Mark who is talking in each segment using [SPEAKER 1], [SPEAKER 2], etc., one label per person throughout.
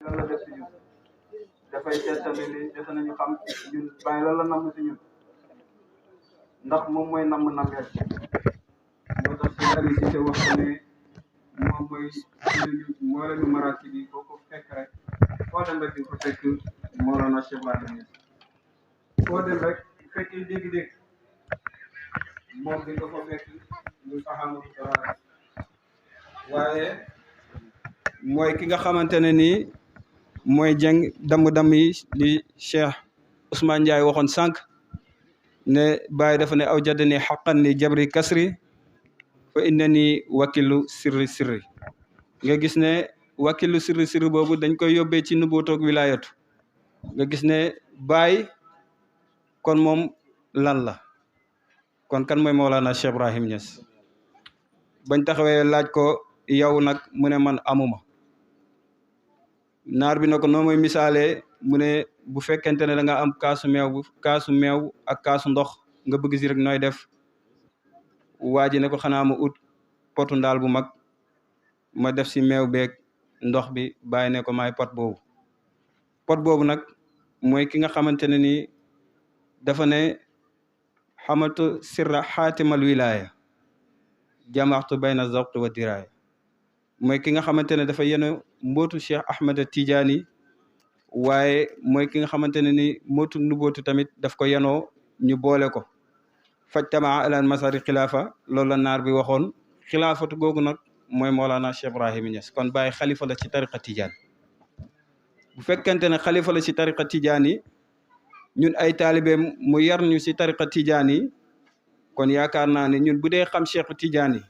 [SPEAKER 1] lan la def si ñun dafay tettali ni defe nañu xam ñun bàyyi lan la namm si ñun ndax moom mooy namm-nammeel moo tax si Aliou Cissé wax ko ne moom mooy moo lañu maraati bi boo ko fekk rek foo dem rek di ko fekk Mawlana Cheikh Ibrahim Niass foo dem rek fekkee dégg-dégg moom di nga ko fekk ñu Amadou Tawara waaye mooy ki nga xamante ne nii mooy jeng damm-damm yi li Cheikh Ousmane Ndiaye waxoon sànq ne Baye dafa ne aw jaddani xaqan ni jabri kasri fa inna ni wakilu sirri nga gis ne wakilu sirri boobu dañ koy yóbbee ci nubuutoog wilaayatu nga gis ne Baye kon moom lan la kon kan mooy Mawlana Cheikh Ibrahim Niass bañ taxawee laaj ko yow nag mu ne man amuma naar bi na ko noo mooy misaalee mu ne bu fekkente ne da nga am kaasu meew ak kaasu ndox nga bëgg si rek nooy def waa ji ne ko xanaa ma ut potu ndaal bu mag ma def si meew beeg ndox bi bàyyi ne ko maay pot boobu nag mooy ki nga xamante ne nii dafa ne xamatu sirra xaatimal wilaaya jamaxtu bayna zawqi wa diraaya mooy ki nga xamante ne dafa yenu mbootu Cheikh Ahmed Tidiane waaye mooy ki nga xamante ne ni mbootu nubootu tamit daf ko yenoo ñu boole ko fajtamaa alan masari xilaafa loolu la naar bi waxoon xilaafatu googu nag mooy Mawlana Cheikh Ibrahim Niass kon Baye xalifa la ci tariqa Tidiane bu fekkente ne xalifa la ci tariqa Tidiane yi ñun ay taalibeem mu yar ñu ci tariqa Tidiane yi kon yaakaar naa ne ñun bu dee xam Cheikh Tidiane yi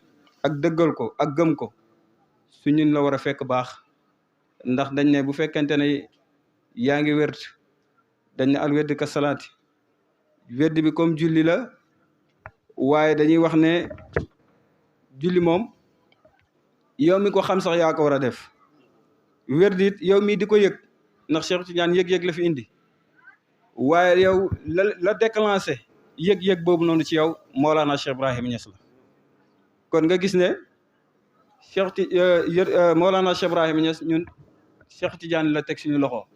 [SPEAKER 1] ak dëggal ko ak gëm ko su ñun la war a fekk baax ndax dañ ne bu fekkente ne yaa ngi wérd dañ ne al wérd ka salaati wérd bi comme julli la waaye dañuy wax ne julli moom yow mi ko xam sax yaa ko war a def wérd it yow mii di ko yëg ndax Cheikh Tidiane yëg-yëg la fi indi waaye yow la déclenché yëg-yëg boobu noonu ci yow Mawlana Cheikh Ibrahim Niass la kon nga gis ne Mawlana Cheikh Ibrahim Niass ñun Cheikh Tidiane la teg suñu loxo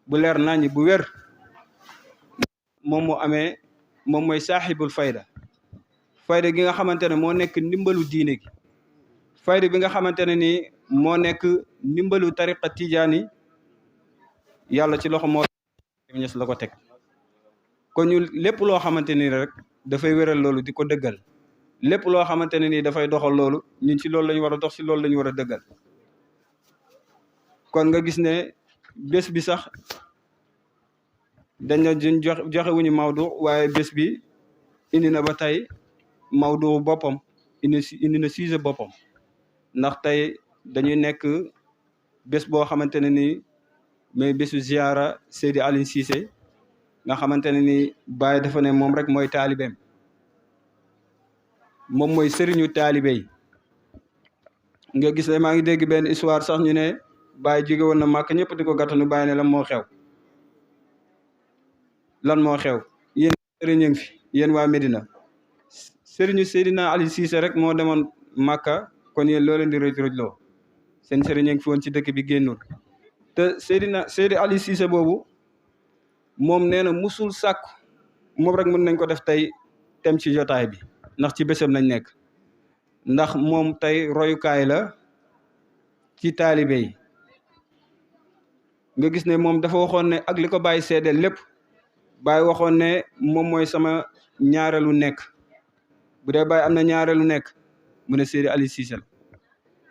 [SPEAKER 1] bu leer nañi bu wér moom moo amee moom mooy saaxibul fayda gi nga xamante ne moo nekk ndimbalu diine gi fayda bi nga xamante ne nii moo nekk ndimbalu tariqa Tidiane yàlla ci loxo Mawlana Niass la ko teg kon ñu lépp loo xamante ni rek dafay wéral loolu di ko dëggal lépp loo xamante ne nii dafay doxal loolu ñun ci loolu la ñu war a dox ci loolu la ñu war a dëggal kon nga gis ne bés bi sax dañ na joxe wuñu mawdu waaye bés bi indi na ba tey mawdu boppam indi na sujet boppam ndax tey dañuy nekk bés boo xamante ne nii mais bésu ziara Seydi Aliou Cissé nga xamante ne ni Baye dafa ne moom rek mooy taalibeem moom mooy sëriñu taalibe yi nga gis ne maa ngi dégg benn histoire sax ñu ne Baye jóge woon na màkk ñëpp di ko gàttanu Baye ne lan moo xew yéen sëriñ a ngi fi yéen waa Medina sëriñu Seydina Aliou Cissé rek moo demoon màkka kon yéen loo leen di rëj loo seen sëriñ a ngi fi woon ci dëkk bi génnul te Seydi Aliou Cissé boobu moom nee na musul sàkku moom rek mën nañ ko def tey tem ci jotaay bi ndax ci bésam lañ nekk ndax moom tey royukaay la ci taalibe yi nga gis ne moom dafa waxoon ne ak li ko Baye seedeel lépp Baye waxoon ne moom mooy sama ñaareelu nekk bu dee Baye am na ñaareelu nekk mu ne Seydi Aliou Cissé la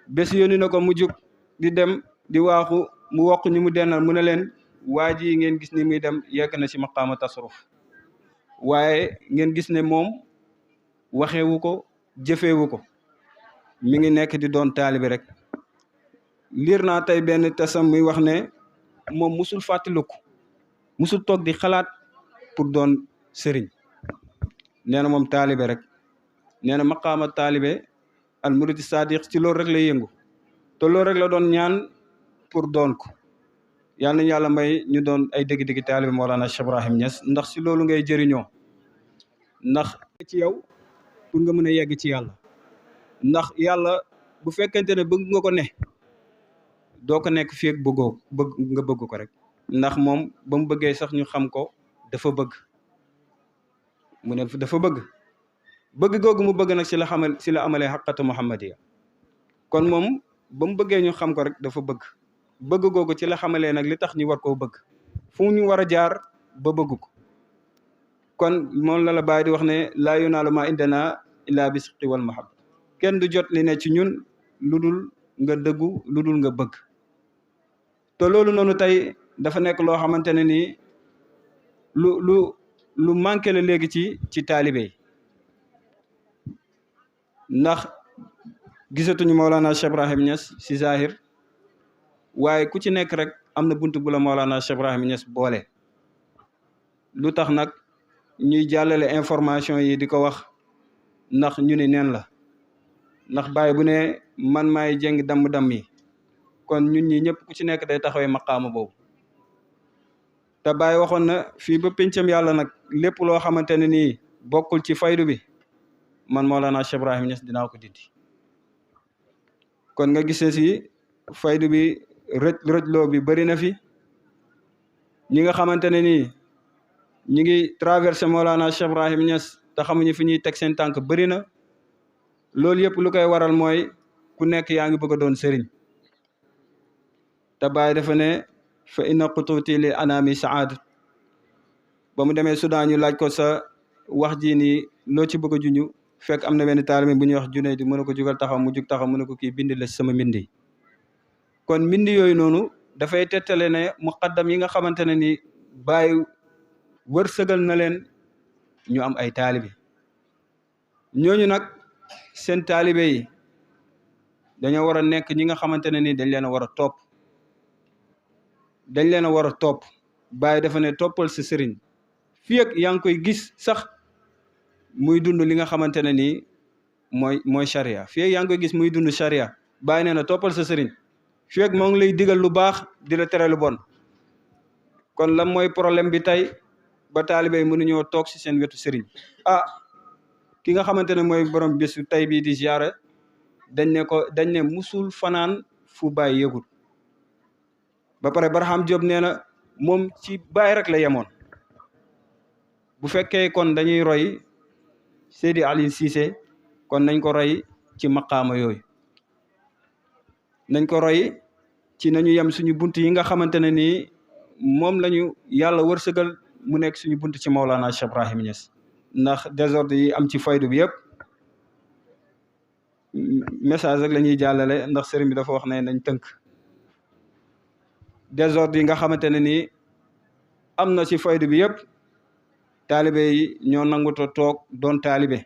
[SPEAKER 1] bés yónni na ko mu jug di dem di waaxu mu wokk ñu mu dennal mu ne leen waa ji ngeen gis ni muy dem yegg na ci maqaama tasaruf waaye ngeen gis ne moom waxewu ko jëfewu ko mi ngi nekk di doon taalibi rek liir naa tey benn tasam muy wax ne moom musul fàttaliku musul toog di xalaat pour doon sëriñ nee na moom taalibe rek nee na maqaama taalibe al murid sadiq ci loolu rek lay yëngu te loolu rek la doon ñaan pour doon ko yàlla nañu yàlla may ñu doon ay dëgg-dëgg taalibe Mawlana Cheikh Ibrahim Niass ndax si loolu ngay jëriñoo ndax ci yow pour nga mën a yegg ci yàlla ndax yàlla bu fekkente ne bëgg nga ko ne doo ko nekk fii ak bëgg nga bëgg ko rek ndax moom ba mu bëggee sax ñu xam ko dafa bëgg mu ne dafa bëgg googu mu bëgg nag si la amalee xaqatu muhammadiya kon moom ba mu bëggee ñu xam ko rek dafa bëgg googu ci la xamalee nag li tax ñu war koo bëgg fu ñu war a jaar ba bëgg ko kon moom la Baay di wax ne laa yunaalu maa indana illaa bi sidqi wal mahabba kenn du jot li ne ci ñun lu dul nga dëggu lu dul nga bëgg te loolu noonu tey dafa nekk loo xamante ne nii lu manqué la léegi ci taalibe yi ndax gisatuñu Mawlana Cheikh Ibrahim Niass si zahir waaye ku ci nekk rek am na buntu bu la Mawlana Cheikh Ibrahim Niass boole lu tax nag ñuy jàllale information yi di ko wax ndax ñu ni neen la ndax Baay bu ne man maay jëng damm-damm yi kon ñun ñi ñëpp ku ci nekk day taxawee maqaama boobu te Baay waxoon na fii ba pencam yàlla nag lépp loo xamante ne nii bokkul ci faydu bi man Mawlana Cheikh Ibrahim Niass dinaa ko dindi kon nga gisee si faydu bi rëjloo bi bëri na fi ñi nga xamante ne nii ñi ngi traversé Mawlana Cheikh Ibrahim Niass te xamuñu fi ñuy teg seen tànk bëri na loolu yëpp lu koy waral mooy ku nekk yaa ngi bëgg a doon sëriñ te Baay dafa ne fa inna qutuuti li anami saad ba mu demee Soudan ñu laaj ko sa wax ji nii loo ci bëgg a juñu fekk am na benn taalibe bu ñuy wax Junayd mën na ko jugal taxaw mu jug taxaw mu ne ko kii bind la sama mbindi kon mbindi yooyu noonu dafay tettale ne muqaddam yi nga xamante ne ni Baay wërsëgal na leen ñu am ay taalibe ñooñu nag seen taalibe yi dañoo war a nekk ñi nga xamante ne ni dañ leen a war a topp Baay dafa ne toppal sa sëriñ fii ak yaa ngi koy gis sax muy dund li nga xamante ne nii mooy charia fii ak yaa ngi koy gis muy dund charia Baay nee na toppal sa sëriñ fii ak moo ngi lay digal lu baax di la tere lu bon kon lan mooy problème bi tey ba taalibe yi mënuñoo toog si seen wetu sëriñ ki nga xamante ne mooy borom bésu tey bii di ziyaara dañ ne musul fanaan fu Baay yëgul ba pare Barham Diop nee na moom ci Baay rek la yemoon bu fekkee kon dañuy roy Seydi Ali Cissé kon nañ ko roy ci maqaama yooyu nañ ko roy ci nañu yem suñu bunt yi nga xamante ne nii moom lañu yàlla wërsëgal mu nekk suñu bunt ci Mawlana Cheikh Ibrahim Niass ndax désordre yi am ci faydu bi yëpp message rek la ñuy jàllale ndax sëriñ bi dafa wax ne nañ tënk désordre yi nga xamante ne nii am na ci faydu bi yëpp taalibe yi ñoo nanguta toog doon taalibe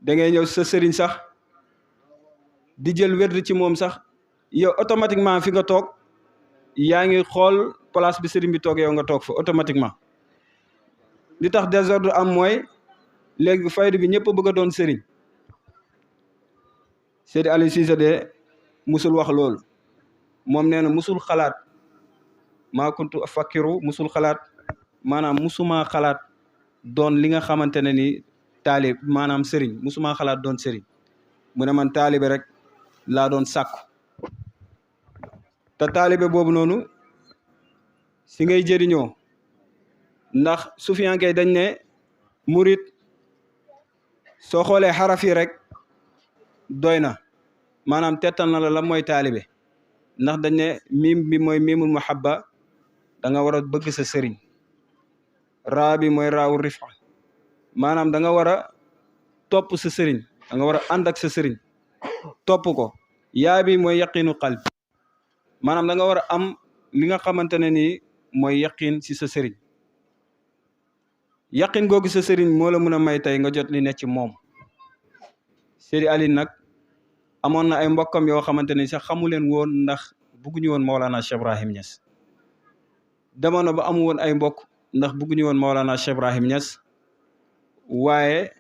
[SPEAKER 1] da ngay ñëw sa sëriñ sax di jël werd ci moom sax yow automatiquement fi nga toog yaa ngi xool place bi sëriñ bi toog yow nga toog fa automatiquement li tax désordre am mooy léegi faydu bi ñëpp bëgg a doon sëriñ Seydi Ali Cissé de musul wax loolu moom nee na musul xalaat maa kuntu fakkiru musul xalaat maanaam musuma xalaat doon li nga xamante ne ni taalib maanaam sëriñ musuma xalaat doon sëriñ mu ne man taalibe rek laa doon sàkku te taalibe boobu noonu si ngay jëriñoo ndax sufiyankey dañ ne murit soo xoolee xaraf yi rek doy na maanaam tettal na la mooy taalibe ndax dañ ne miim bi mooy miimul muhabba da nga war a bëgg sa sëriñ raa bi mooy raawu rifa maanaam da nga war a topp sa sëriñ da nga war a ànd ak sa sëriñ topp ko yaa bi mooy yaqinu qalb maanaam da nga war a am li nga xamante ne nii mooy yaqin si sa sëriñ yaqin googu sa sëriñ moo la mën a may tey nga jot li ne ci moom Seydi Ali nag amoon na ay mbokkam yoo xamante ne sax xamu leen woon ndax bugguñu woon Mawlana Cheikh Ibrahim Niass demoon na ba amu woon ay mbokk ndax bugguñu woon Mawlana Cheikh Ibrahim Niass waaye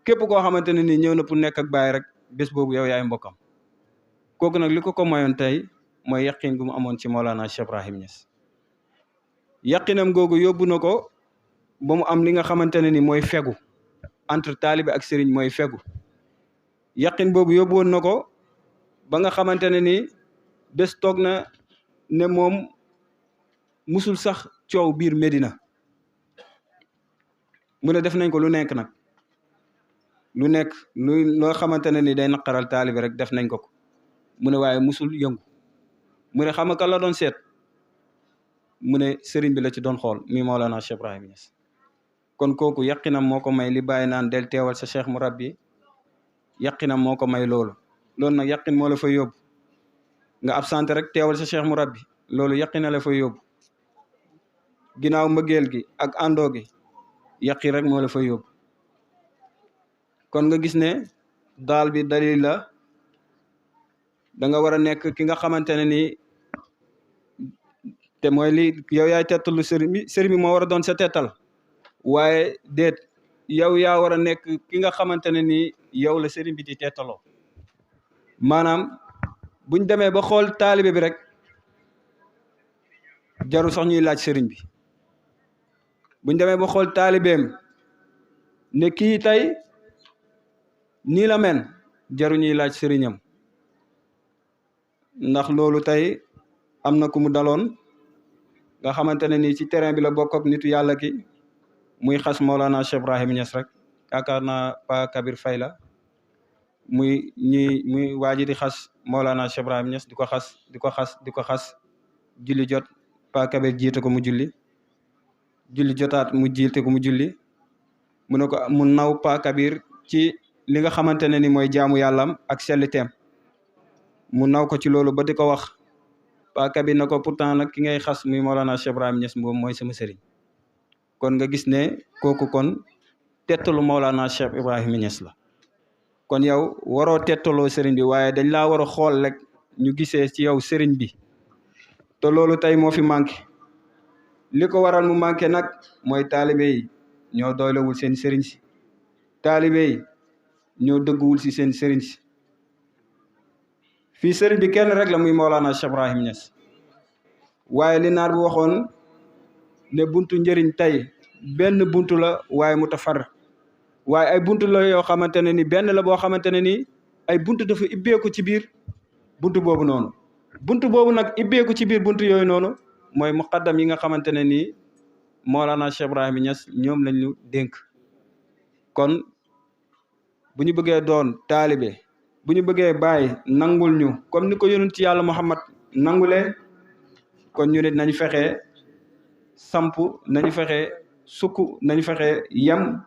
[SPEAKER 1] képp koo xamante ne ni ñëw na pour nekk ak Baay rek bés boobu yow yaay mbokkam kooku nag li ko mayoon tey mooy yaqin gu mu amoon ci Mawlana Cheikh Ibrahim Niass yaqinam googu yóbbu na ko ba mu am li nga xamante ne ni mooy fegu entre taalibe ak sëriñ mooy fegu yaqin boobu yóbbu woon na ko ba nga xamante ne ni bés toog na ne moom musul sax coow biir Medina mu ne def nañ ko lu nekk nag lu nekk loo xamante ne ni day naqaral taalibe rek def nañ ko mu ne waaye musul yëngu mu ne xam nga kan la doon seet mu ne sëriñ bi la ci doon xool mi Mawlana Cheikh Ibrahima Niass kon kooku yaqinam moo ko may li bàyyi naan del teewal sa cheikh mu rabbi yaqinam moo ko may loolu nag yaqin moo la fay yóbbu nga absenté rek teewal sa cheikh mu rabbi loolu yaqina la fay yóbbu ginnaaw mbëggeel gi ak àndoo gi yaqin rek moo la fay yóbbu kon nga gis ne daal bi dalil la da nga war a nekk ki nga xamante ne nii te mooy li yow yaay tettalu sëriñ bi moo war a doon sa tettal waaye déet yow yaa war a nekk ki nga xamante ne nii yow la sëriñ bi di tettaloo maanaam buñ demee ba xool taalibe bi rek jarul sax ñuy laaj sëriñ bi buñ demee ba xool taalibeem ne kii tey nii la men jaru ñuy laaj sëriñam ndax loolu tey am na ku mu daloon nga xamante ne nii ci terrain bi la bokk ak nitu yàlla ki muy xas Mawlana Cheikh Ibrahima Niass rek yaakaar naa Pa Kabir Faye la muy waaji di xas Mawlana Cheikh Ibrahima Niass di ko xas julli jot Pa Kabir jiite ko mu julli jotaat mu jiite ko mu julli mu ne ko mu naw Pa Kabir ci li nga xamante ne ni mooy jaamu yàllam ak selliteem mu naw ko ci loolu ba di ko wax Pa Kabir na ko pourtant nag ki ngay xas muy Mawlana Cheikh Ibrahima Niass moom mooy sama sëriñ kon nga gis ne kooku kon tettalu Mawlana Cheikh Ibrahima Niass la kon yow waroo tettaloo sëriñ bi waaye dañ laa war a xool rek ñu gisee ci yow sëriñ bi te loolu tey moo fi manqué li ko waral mu manqué nag mooy taalibe yi ñoo doylewul seen sëriñ si taalibe yi ñoo dëgguwul si seen sëriñ si fii sëriñ bi kenn rek la muy Mawlana Cheikh Ibrahima Niass waaye li naar bi waxoon ne buntu njëriñ tey benn buntu la waaye mu tafar waaye ay buntu la yoo xamante ne ni benn la boo xamante ne ni ay buntu dafa ibbeeku ci biir buntu boobu noonu buntu boobu nag ibbeeku ci biir buntu yooyu noonu mooy muqaddam yi nga xamante ne nii Mawlana Cheikh Ibrahima Niass ñoom lañ ñu dénk kon bu ñu bëggee doon taalibe bu ñu bëggee bàyyi nangul ñu comme ni ko yonent ci yàlla Muhammad nangulee kon ñu nit nañ fexe samp nañu fexe sukk nañu fexe yem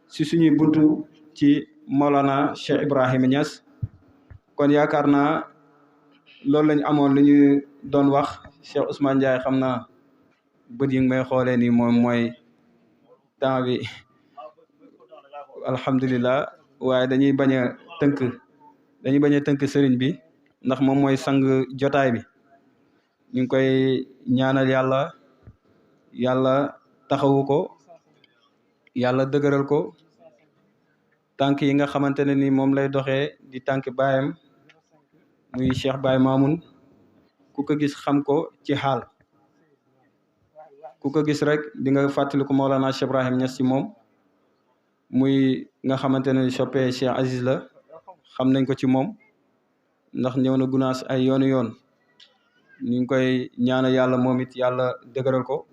[SPEAKER 1] si suñuy buntu ci Mawlana Cheikh Ibrahima Niass kon yaakaar naa loolu lañ amoon lu ñu doon wax Cheikh Ousmane Ndiaye xam naa bët yi may xoolee nii moom mooy temps bi alhamdulilah waaye dañuy bañ a tënk sëriñ bi ndax moom mooy sang jotaay bi ñu ngi koy ñaanal yàlla taxawu ko yàlla dëgëral ko tànk yi nga xamante ne ni moom lay doxee di tànk baayam muy Cheikh Baye Mamoun ku ko gis xam ko ci xaal ku ko gis rek di nga fàttaliku Mawlana Cheikh Ibrahima Niass ci moom muy nga xamante ne soppee Cheikh Aziz la xam nañ ko ci moom ndax ñëw na Gunaas ay yoonu yoon ñu ngi koy ñaanal yàlla moom it yàlla dëgëral ko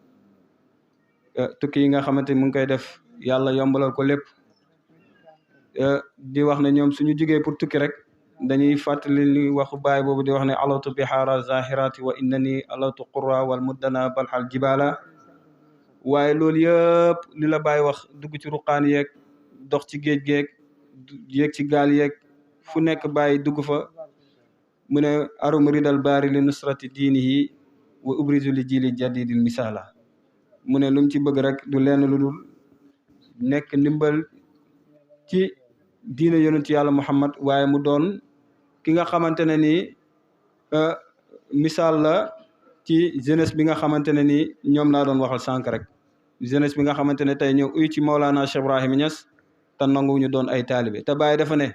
[SPEAKER 1] tukki yi nga xamante ni mu ngi koy def yàlla yombalal ko lépp di wax ne ñoom suñu jugee pour tukki rek dañuy fàttali li waxu baay boobu di wax ne alawtu bihaara zahirati wa innani alawtu qurra wal muddana balxal jibala waaye loolu yëpp li la baay wax dugg ci ruqaan yeeg dox ci géej geeg yéeg ci gaal yeeg fu nekk baay dugg fa mu ne arum ridal baari li nusrati diinihi wa ubrizu li jili jadidil misala mu ne lu mu ci bëgg rek du lenn lu dul nekk ndimbal ci diine yonent yàlla Muhammad waaye mu doon ki nga xamante ne nii misaal la ci jeunesse bi nga xamante ne nii ñoom laa doon waxal sànq rek jeunesse bi nga xamante ne tey ñëw uy ci Mawlana Cheikh Ibrahima Niass te nangu ñu doon ay taalibe te Baay dafa ne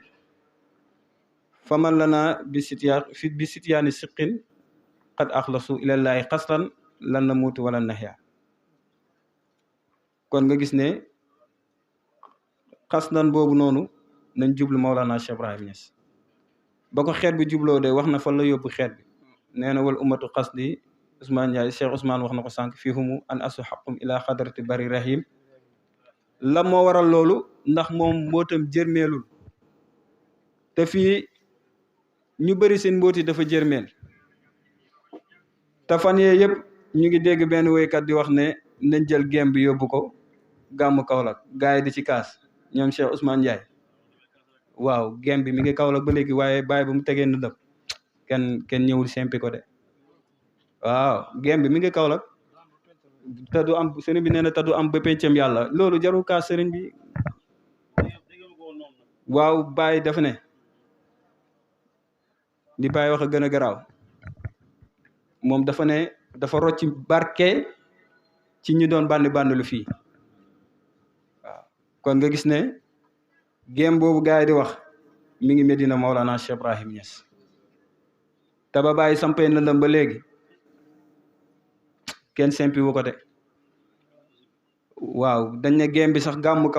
[SPEAKER 1] faman lana bi sityaani siqin qad axlasu ilallaahi xasran lan na muutu wala naxya kon nga gis ne xas nan boobu noonu nañ jublu Mawlana Cheikh Ibrahima Niass ba ko xeet bi jubloo de wax na fan la yóbbu xeet bi nee na wal ummatu qasdi Ousmane Ndiaye Cheikh Ousmane wax na ko sànq fii humu an asu xaqum ila xadrati bari rahim la moo waral loolu ndax moom mbootam jërmeelul te fii ñu bëri seen mbooti dafa jërmeel te fan yee yëpp ñu ngi dégg benn woykat di wax ne nañ jël gem bi yóbbu ko gàmmu Kaolack gars yi di ci kaas ñoom Cheikh Ousmane Ndiaye waaw gem bi mi ngi Kaolack ba léegi waaye bàyyi ba mu tegee ndëndëm kenn ñëwul sempi ko de waaw gem bi mi ngi Kaolack te du am sëriñ bi nee na te du am ba pencam yàlla loolu jarul kaas sëriñ bi waaw bàyyi dafa ne li bàyyi wax a gën a garaaw moom dafa ne dafa rocci barke ci ñi doon bandi lu fii waaw kon nga gis ne gem boobu gars yi di wax mi ngi Medina Maolana Cheikh Ibrahim Niass te ba bàyyi sampee ndëndam ba léegi kenn sempi wu ko de waaw dañ ne gem bi sax gàmmu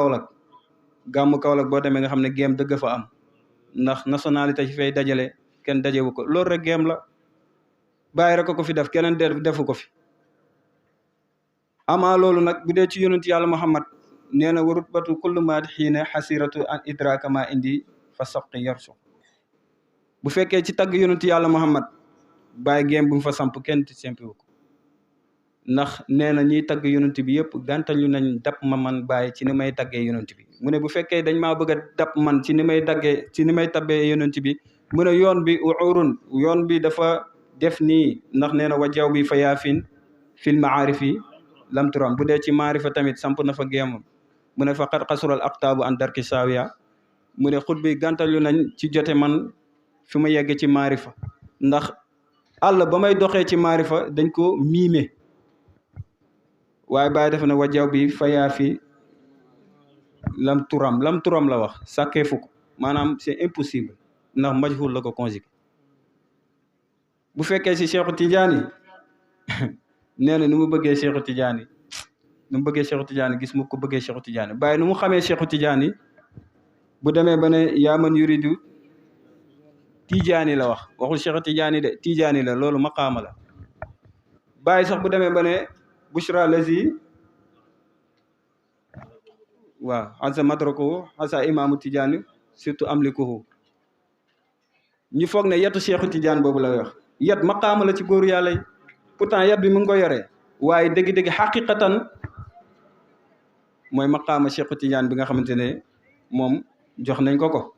[SPEAKER 1] Kaolack boo demee nga xam ne gem dëgg fa am ndax nationalité ci fay dajale kenn dajewu ko loolu rek gem la bàyyi rek ko fi def keneen defu ko fi amaa loolu nag bu dee ci yonent yàlla Muhammad nee na warut batu kullu maati xiine xasiratu an idraka ma indi fa sabqi yarsu bu fekkee ci tagg yonent yàlla Muhammad bàyyi gem bu mu fa samp kenn ti sempiwu ko ndax nee na ñiy tagg yonent bi yëpp gàntalu nañ dab ma man bàyyi ci ni may taggee yonent bi mu ne bu fekkee dañ maa bëgg a dab man ci ni may tabbee yonent bi mu ne yoon bi uurun yoon bi dafa def nii ndax nee na wajaw bi fa yaafin fil maarifi lam turam bu dee ci maarifa tamit samp na fa géemam mu ne fa qad xasural aqtaabu an darki saawiya mu ne xut bi gàntalu nañ ci jote man fi ma yegg ci maarifa ndax àll ba may doxee ci maarifa dañ ko miime waaye bàyyi dafa ne wajaw bi fa yaafi lam turam la wax sàkkee fukk maanaam c'est impossible ndax majhul la ko conjugué bu fekkee si Cheikhu Tidiane nee na nu mu bëggee Cheikhu Tidiane gis mu ko bëggee Cheikhu Tidiane bàyyi nu mu xamee Cheikhu Tidiane bu demee ba ne yaa man yuridu Tidiane la waxul Cheikhu Tidiane de Tidiane la loolu maqaama la bàyyi sax bu demee ba ne bushra lazi waaw asa madrakuhu asa imaamu Tidiane surtout amlikuhu ñu foog ne yetu Cheikhu Tidiane boobu la wax yet maqaama la ci góoru yàlla yi pourtant yet bi mu ngi ko yoree waaye dëgg-dëgg xaqiqatan mooy maqaama Cheikhu Tidiane bi nga xamante ne moom jox nañ ko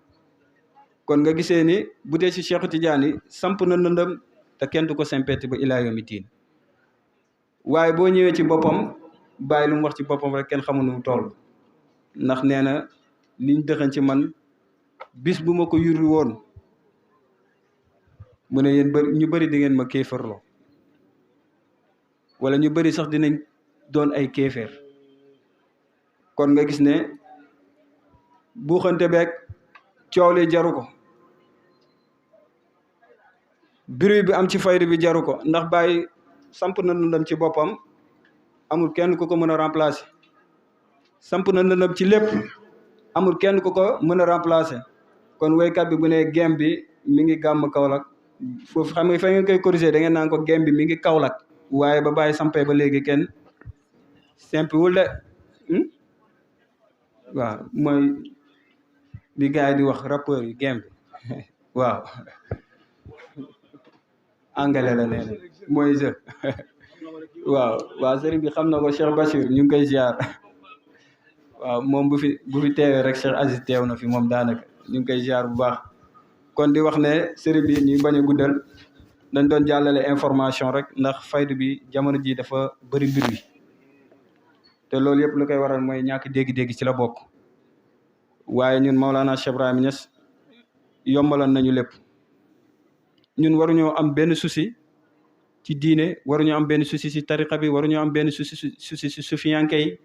[SPEAKER 1] kon nga gisee ni bu dee si Cheikhu Tidiane yi samp na ndëndëm te kenn du ko sempeeti ba ilaa yawmi diin waaye boo ñëwee ci boppam bàyyi lu mu wax ci boppam rek kenn xamul nu mu toll ndax nee na liñ dëxañ ci man bis bu ma ko yurri woon mu ne yéen ñu bëri di ngeen ma kéefarloo wala ñu bëri sax dinañ doon ay kéeféer kon nga gis ne buuxante beeg coow li jaru ko bruit bi am ci fayda bi jaru ko ndax bàyyi samp na ndëndam ci boppam amul kenn ku ko mën a remplacer samp na ndëndam ci lépp amul kenn ku ko mën a remplacer kon woykat bi bu ne gem bi mi ngi gàmm Kaolack foofu xam nga fa ngeen koy corriger da ngeen naan ko gem bi mi ngi Kaolack waaye ba bàyyi sampee ba léegi kenn simpiwul de waaw mooy li gars yi di wax rappeur yi gem bi waaw angale la nee na mooy je waaw sëriñ bi xam na ko Cheikh Bachir ñu ngi koy ziar waaw moom bu fi teewee rek Cheikh Aziz teew na fi moom daanaka ñu ngi koy ziar bu baax kon di wax ne sëriñ bi ñu bañ a guddal dañ doon jàllale information rek ndax faydu bi jamono ji dafa bëri mbir wi te loolu yëpp lu koy waral mooy ñàkk dégg-dégg ci la bokk waaye ñun Maolana Cheikh Ibrahim Niass yombaloon nañu lépp ñun waruñoo am benn souci ci diine waruñoo am benn souci ci tariqa bi waruñoo am benn souci ci sufiyanke yi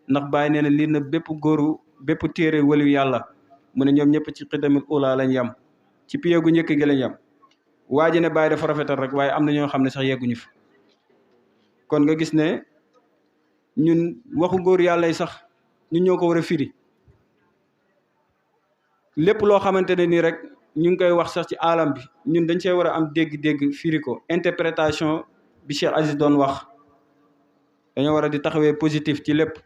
[SPEAKER 1] ndax bàyyi nee na lii na bépp téere waliyu yàlla mu ne ñoom ñëpp ci xidamul ula lañ yam ci pied gu njëkk gi lañ yam waa ji ne bàyyi dafa rafetal rek waaye am na ñoo xam ne sax yegguñu fi kon nga gis ne ñun waxu góor yàlla yi sax ñun ñoo ko war a firi lépp loo xamante ne nii rek ñu ngi koy wax sax ci alam bi ñun dañ cee war a am dégg-dégg firi ko interprétation bi Cheikh Aziz doon wax dañoo war a di taxawee positif ci lépp.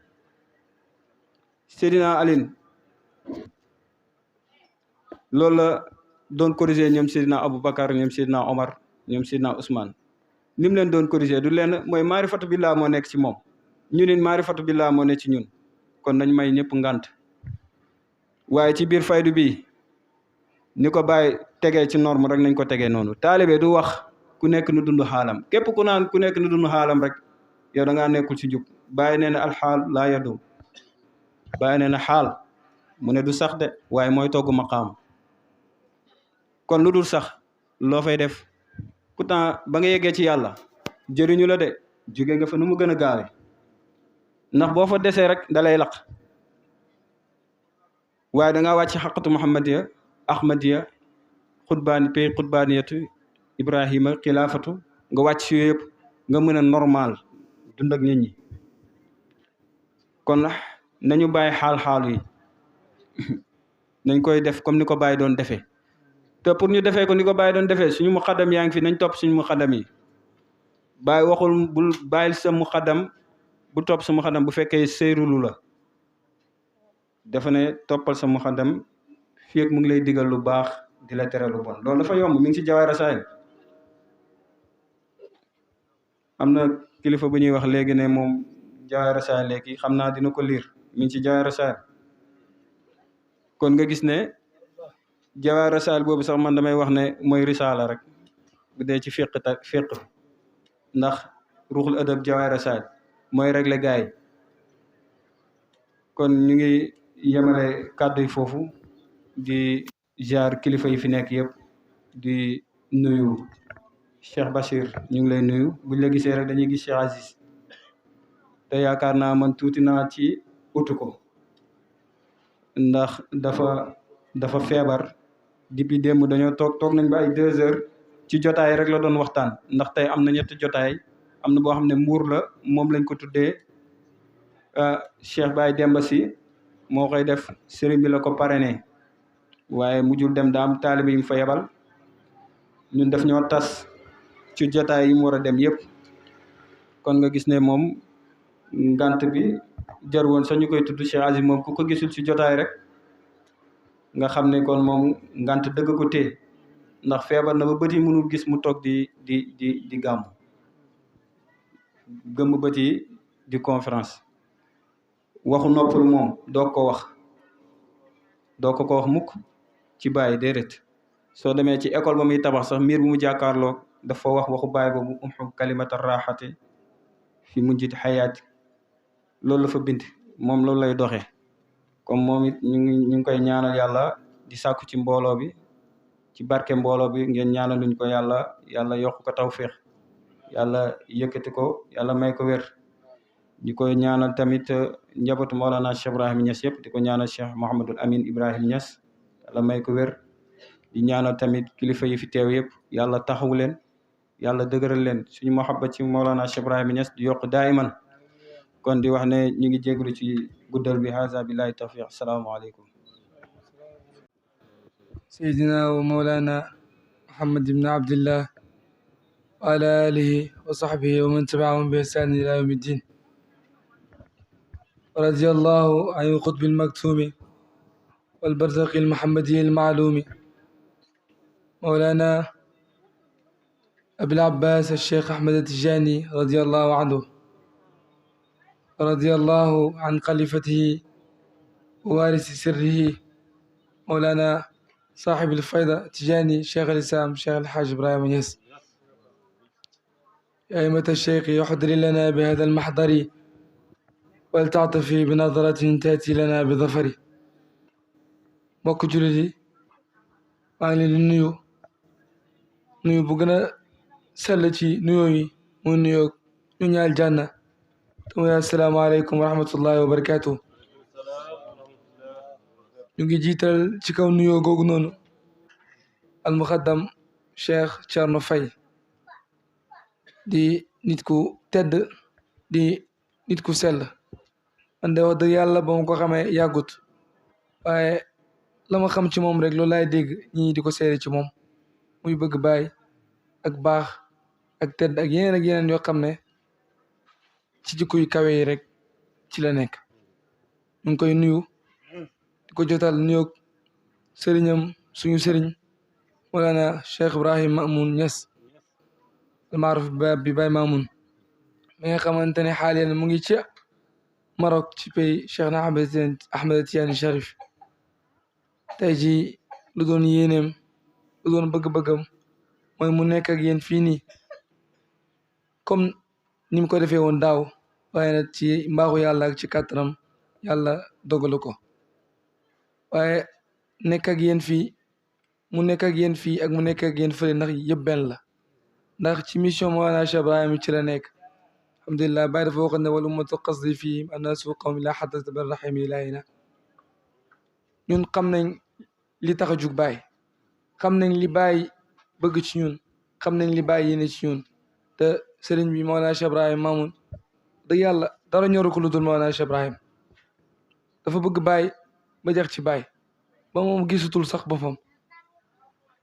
[SPEAKER 1] Seydina Aline loolu la doon corriger ñoom Seydina Aboubacar ñoom Seydina Omar ñoom Seydina Ousmane ni mu leen doon corriger du leen mooy maarifatu billah moo nekk ci moom ñu nit maarifatu billah moo nekk ci ñun kon nañ may ñëpp ngant waaye ci biir faydu bi ni ko bàyyi tegee ci norme rek nañ ko tegee noonu taalibe du wax ku nekk nu dund xaalam képp ku naan ku nekk nu dund xaalam rek yow da ngaa nekkul ci jub bàyyi nee na alxaal laa yadum bàyyi nee na xaal mu ne du sax de waaye mooy togg maqaam kon lu dul sax loo fay def pourtant ba nga yeggee ci yàlla jëriñu la de jóge nga fa nu mu gën a gaawe ndax boo fa desee rek dalay laq waaye da ngaa wàcc xaqatu muhammadiya ahmadiya xutbaani pay xutbaaniyatu ibrahima xilaafatu nga wàcc si yooyu yëpp nga mën a normal dund ak nit ñi kon nañu bàyyi xaal-xaalu yi nañ koy def comme ni ko bàyyi doon defee te pour ñu defee ko ni ko bàyyi doon defee suñu muqaddam yaa ngi fi nañ topp suñu muqaddam yi bàyyi waxul bul bàyyil sa muqaddam bu topp sa muqaddam bu fekkee séyrulu la dafa ne toppal sa muqaddam fii ak mu ngi lay digal lu baax di la tere lu bon loolu dafa yomb mi ngi ci Jawaahir Rasaa'il am na kilifa bu ñuy wax léegi ne moom Jawaahir Rasaa'il léegi xam naa dina ko liir mi ngi ci Jawaahir Rasaa'il kon nga gis ne Jawaahir Rasaa'il boobu sax man damay wax ne mooy risaala rek bu dee ci fiq ndax ruuxul adab Jawaahir Rasaa'il mooy régler gars yi kon ñu ngi yemale kàddu yi foofu di jaar kilifa yi fi nekk yëpp di nuyu Cheikh Bachir ñu ngi lay nuyu buñ la gisee rek dañuy gis Cheikh Aziz te yaakaar naa man tuuti naa ci utu ko ndax dafa feebar depuis démb dañoo toog nañ ba ay 2 heures ci jotaay rek la doon waxtaan ndax tey am na 3 jotaay am na boo xam ne mbuur la moom lañ ko tuddee Cheikh Baye Demba Sy moo koy def sëriñ bi la ko parrainé waaye mujjul dem daa am taalibe yi mu fa yebal ñun def ñoo tas ci jotaay yi mu war a dem yëpp kon nga gis ne moom ngant bi jar woon sax ñu koy tudd Cheikh Aziz moom ku ko gisul ci jotaay rek nga xam ne kon moom ngant dëgg ko téye ndax feebar na ba bët yi mënul gis mu toog di gàmm gëmm bët yi di conférence waxu noppalu moom doo ko wax mukk ci bàyyi déedéet soo demee ci école ba muy tabax sax miir bu mu jàkkaarloo dafa wax waxu bàyyi boobu umxu kalimata raxati fi mujjiti xayaati loolu la fa bind moom loolu lay doxee comme moom it ñu ngi koy ñaanal yàlla di sàkku ci mbooloo bi ci barke mbooloo bi ngeen ñaanal luñ ko yàlla yokk ko tawféex yàlla yëkkati ko yàlla may ko wér ñu koy ñaanal tamit njabootu Mawlana Cheikh Ibrahim Niass yëpp di ko ñaanal Cheikh Mouhamadul Amin Ibrahim Niass yàlla may ko wér di ñaanal tamit kilifa yi fi teew yëpp yàlla taxawu leen yàlla dëgëral leen suñu mahabba ci Mawlana Cheikh Ibrahim Niass di yokk daayiman kon di wax ne ñu ngi jégalu ci guddal bi haza billahi tawfiq assalaamu aleykum
[SPEAKER 2] سيدنا ومولانا محمد بن عبد الله وعلى آله وصحبه ومن تبعهم بإحسان إلى يوم الدين رضي الله عن القطب المكتوم والبرزخ المحمدي المعلوم مولانا أبي العباس الشيخ أحمد التجاني رضي الله عنه رضي الله عن خليفته ووارث سره مولانا صاحب الفيضة التجاني شيخ الإسلام شيخ الحاج إبراهيم نياس يا أئمة الشيخ يحضر لنا بهذا المحضر ولتعطفي بنظرة تأتي لنا بظفر mbokk jullit yi maa ngi leen di nuyu bu gën a sell ci nuyoo yi mu nuyoo ñu ñaal jànna te muy asalaamaaleykum wa rahmatullahi wa barakaatu. ñu ngi jiital ci kaw nuyoo googu noonu almuxaddam Cheikh Thierno Faye di nit ku tedd di nit ku sell man de wax dëgg yàlla ba ma ko xamee yàggut waaye la ma xam ci moom rek loolu laay dégg ñii di ko seere ci moom muy bëgg baay ak baax ak tedd ak yeneen yoo xam ne ci jikko yu kawe yi rek ci la nekk ñu ngi koy nuyu di ko jotal nuyoog sëriñam suñu sëriñ Mawlana Cheikh Ibrahim Mamoun Niass almaaruf bi Baay Mamoun mi nga xamante ne xaaliyan mu ngi ci Maroc ci pays Cheikh na Ahmed Tidiane Cherif tey jii lu doon yéeneem lu doon bëgg-bëggam mooy mu nekk ak yéen fii nii comme ni mu ko defee woon daaw waaye nag ci mbaaxu yàlla ak ci kàttanam yàlla dogalu ko waaye nekk ak yéen fii mu nekk ak yéen fii ak mu nekk ak yéen fële ndax yëpp benn la ndax ci mission Mawlana Cheikh Ibrahim ci la nekk alhamdulilah Baay dafa waxoon ne wal ummatu qasdi fii annaasu qawmi laa xaddasa bir rahimi ilaahina ñun xam nañ li tax a jug Baay xam nañ li Baay bëgg ci ñun xam nañ li Baay yéene ci ñun te sëriñ bi Mawlana Cheikh Ibrahim Mamoun dëgg yàlla dara ñoru ko lu dul Mawlana Cheikh Ibrahim dafa bëgg Baay ba jeex ci Baay ba moom gisatul sax boppam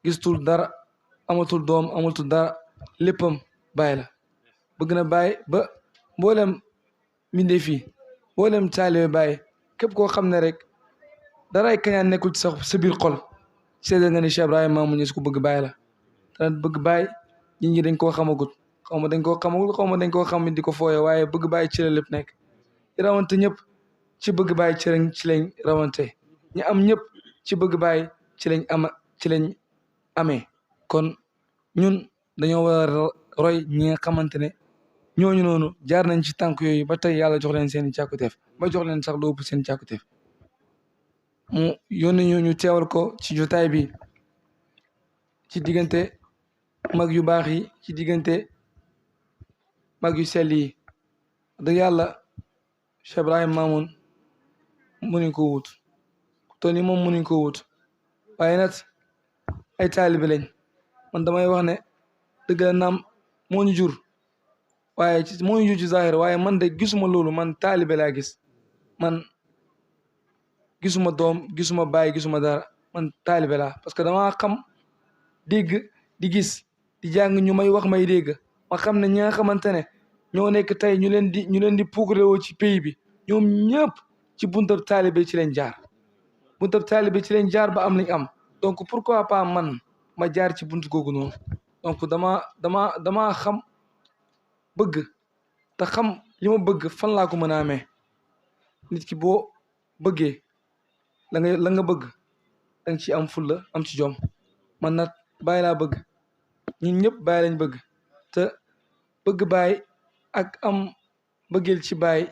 [SPEAKER 2] gisatul dara amatul doom amatul dara léppam Baay la bëgg na Baay ba mboolem mbindeef fii mboolem taalibe Baay képp koo xam ne rek daraay kañaan nekkul ci sax sa biir xol seede nga ni Cheikh Ibrahim Mamoun Niass ku bëgg Baay la te bëgg Baay nit ñi dañ koo xamagut xaw ma dañ koo xamagul xaw ma dañ koo xam di ko fooye waaye bëgg Baay ci la lépp nekk rawante ñëpp ci bëgg Baay ci lañ rawante ñi am ñëpp ci bëgg Baay ci lañ amee kon ñun dañoo war a roy ñi nga xamante ne ñooñu noonu jaar nañ ci tànk yooyu ba tey yàlla jox leen seen i càkkuteef ba jox leen sax lu ëpp seen càkkuteef mu yónni ñu teewal ko ci jotaay bi ci diggante mag yu baax yi ci diggante mag yu sell yi dëgg yàlla Cheikh Ibrahim Mamoun mënuñ ko wut to ni moom mënuñ ko wut waaye nag ay taalibe lañ man damay wax ne dëgg la naam moo ñu jur waaye moo ñu jur ci zahir waaye man de gisuma loolu man taalibe laa gis man gisuma doom gisuma baay gisuma dara man taalibe laa parce que dama xam dégg di gis di jàng ñu may wax may dégg ma xam ne ñi nga xamante ne ñoo nekk tey ñu leen di puukarewoo ci pays bi ñoom ñëpp ci buntab taalibe ci leen jaar buntab taalibe ci leen jaar ba am liñ am donc pourquoi pas man ma jaar ci bunt googu noonu donc dama xam bëgg te xam li ma bëgg fan laa ko mën a amee nit ki boo bëggee la nga bëgg danga ci am fulla am ci jom man nag Baay laa bëgg ñun ñëpp Baay lañ bëgg te bëgg Baay ak am bëggeel ci Baay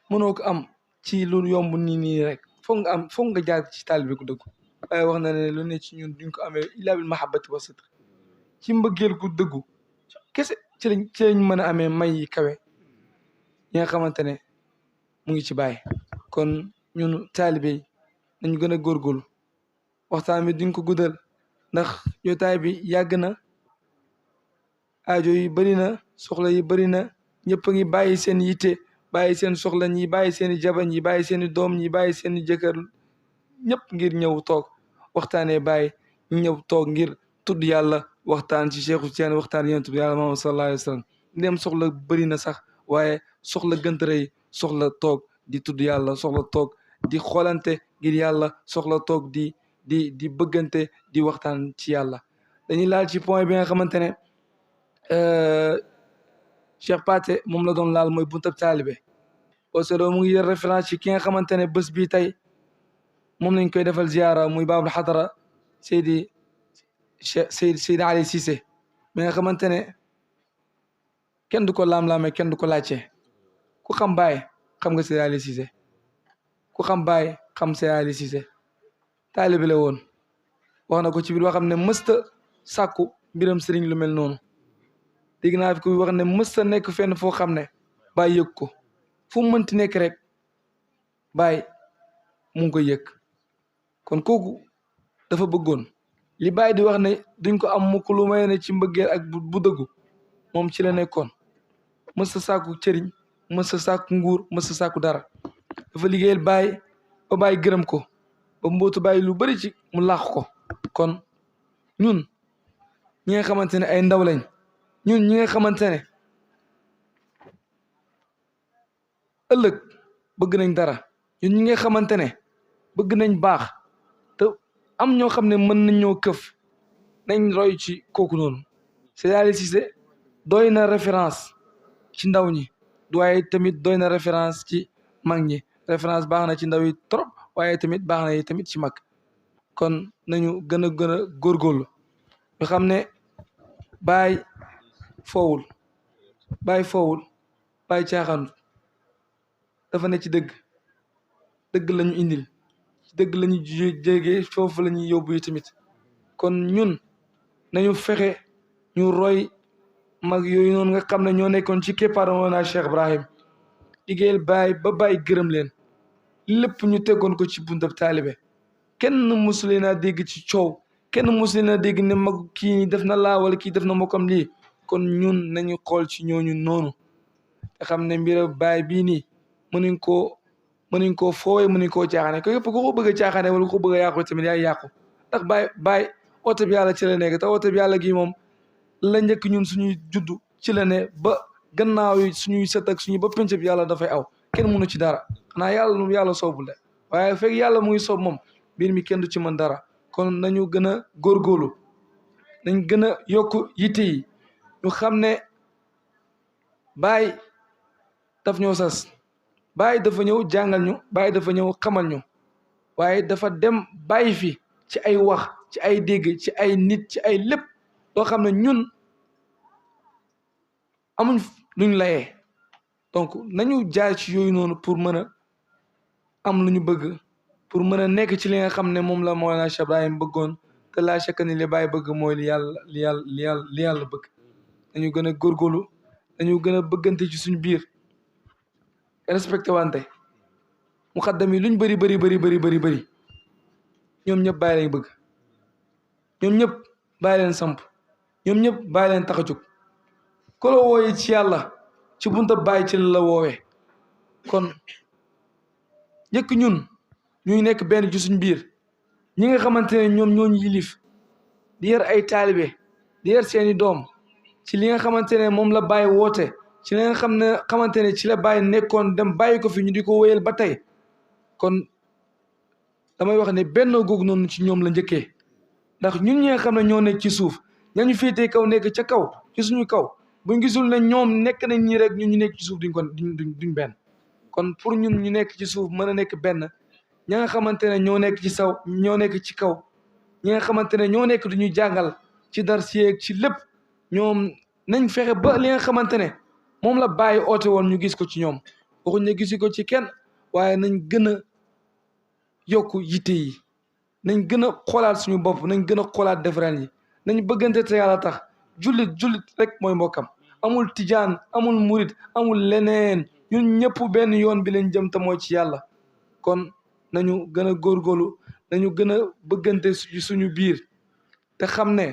[SPEAKER 2] mënoo ko am ci lu yomb nii rek foog nga jaar ci taalibe ku dëggu waaye wax na ne lu ne ci ñun duñ ko amee illaa bil mahabbati wa sidq ci mbëggeel ku dëggu kese ci lañ mën a amee may yi kawe ñi nga xamante ne mu ngi ci Baay kon ñun taalibe yi nañu gën a góorgóorlu waxtaan bi duñ ko guddal ndax jotaay bi yàgg na aajo yi bëri na soxla yi bëri na ñëpp a ngi bàyyi seen yitte bàyyi seen soxla ñi bàyyi seen i jabar ñi bàyyi seen i doom ñi bàyyi seen i jëkkër ñëpp ngir ñëw toog waxtaanee Baay ñëw toog ngir tudd yàlla waxtaan ci Cheikhu Tijaan waxtaan yonent bi yàlla Muhammad sallallahu alayhi wa sallam ndem soxla bëri na sax waaye soxla gënt rëy soxla toog di tudd yàlla soxla toog di xoolante ngir yàlla soxla toog di bëggante di waxtaan ci yàlla dañuy laal ci point bi nga xamante ne Cheikh Pathé moom la doon laal mooy buntab taalibe aussi mu ngi yor référence ci ki nga xamante ne bés bi tey moom lañ koy defal ziara muy baabul xadara Seydi Ali Cissé mi nga xamante ne kenn du ko laam-laame kenn du ko laajte ku xam Baay xam nga Seydi Ali Cissé ku xam Baay xam Seydi Ali Cissé taalibe la woon wax na ko ci biir waxam ne mësta sàkku mbiram sëriñ lu mel noonu dégg naa fi kuy wax ne mësta nekk fenn foo xam ne Baay yëg ko fu mu mënti nekk rek Baay mu ngi koy yëg kon kooku dafa bëggoon li Baay di wax ne duñ ko am mukk lu may ne ci mbëggeel ak bu dëggu moom ci la nekkoon mësta sàkku cëriñ mësta sàkku nguur mësta sàkku dara dafa liggéeyal Baay ba Baay gërëm ko ba mbootu bàyyi lu bari ci mu làq ko kon ñun ñi nga xamante ne ay ndaw lañ ñun ñi nga xamante ne ëllëg bëgg nañ dara ñun ñi nga xamante ne bëgg nañ baax te am ñoo xam ne mën nañ ñoo këf nañ roy ci kooku noonu Seydi Aliou Cissé doy na référence ci ndaw ñi waaye tamit doy na référence ci mag ñi référence baax na ci ndaw yi trop waaye tamit baax na yi tamit ci mag kon nañu gën a góorgóorlu ñu xam ne baay foowul baay caaxaanut dafa ne ci dëgg lañu indil ci dëgg lañu jégee foofu la ñuy yóbbu yi tamit kon ñun nañu fexe ñu roy mag yooyu noonu nga xam ne ñoo nekkoon ci keppaaru Mawlana Cheikh Ibrahim liggéeyal baay ba baay gërëm leen lépp ñu teggoon ko ci buntab taalibe kenn mosu leen a dégg ci coow kenn mosu leen a dégg ne mag kii def na laa wala kii def na mokkam lii kon ñun nañu xool ci ñooñu noonu te xam ne mbira baay bii nii mënuñ koo fooye mënuñ koo caaxaane ko yëpp ko bëgg a caaxaane wala ko bëgg a yàqu tamit yaay yàqu ndax baay oote bi yàlla ci la nekk te oote bi yàlla gi moom la njëkk ñun suñuy juddu ci la ne ba gannaaw yi suñuy sët ak suñuy ba penc bi yàlla dafay aw kenn mënu ci dara xanaa yàlla soobul de waaye fekk yàlla muy soob moom mbir mi kenn du ci mën dara kon nañu gën a góorgóorlu nañ gën a yokk yitte yi ñu xam ne baay daf ñoo sas baay dafa ñëw jàngal ñu baay dafa ñëw xamal ñu waaye dafa dem bàyyi fi ci ay wax ci ay dégg ci ay nit ci ay lépp loo xam ne ñun amuñ luñ layee donc nañu jaar ci yooyu noonu pour mën a am lu ñu bëgg pour mën a nekk ci li nga xam ne moom la Mawlana Cheikh Ibrahim bëggoon te laa chakka ni li baay bëgg mooy li yàlla bëgg dañu gën a góorgóorlu dañu gën a bëggante ci suñu biir respecté wante muqaddam yi luñ bëri ñoom ñëpp bàyyi lañ bëgg ñoom ñëpp bàyyi leen samp ñoom ñëpp bàyyi leen tax a jóg ku la wooye ci yàlla ci bunta bàyyi ci la woowee kon njëkk ñun ñuy nekk benn ci suñ biir ñi nga xamante ne ñoom ñooñu yilif di yar ay taalibe di yar seeni doom ci li nga xamante ne moom la bàyyi woote ci li nga xamante ne ci la bàyyi nekkoon dem bàyyi ko fi ñu di ko wéyal ba tey kon damay wax ne benn googu noonu ci ñoom la njëkkee ndax ñun ñi nga xam ne ñoo nekk ci suuf ñañu féetee kaw nekk ca kaw ci suñu kaw buñ gisul ne ñoom nekk nañ ñi rek ñun ñu nekk ci suuf duñ benn kon pour ñun ñu nekk ci suuf mën a nekk benn ña nga xamante ne ñoo nekk ci kaw ñi nga xamante ne ñoo nekk duñu jàngal ci dar siyeeg ci lépp ñoom nañ fexe ba li nga xamante ne moom la bàyyi oote woon ñu gis ko ci ñoom waxuñ ne gisi ko ci kenn waaye nañ gën a yokk yitte yi nañ gën a xoolaat suñu bopp nañ gën a xoolaat defaraan yi nañ bëggante te yàlla tax jullit rek mooy mbokkam amul tijaan amul murit amul leneen ñun ñëpp benn yoon bi leen jëm te mooy ci yàlla kon nañu gën a góorgóorlu nañu gën a bëggante suñu biir te xam ne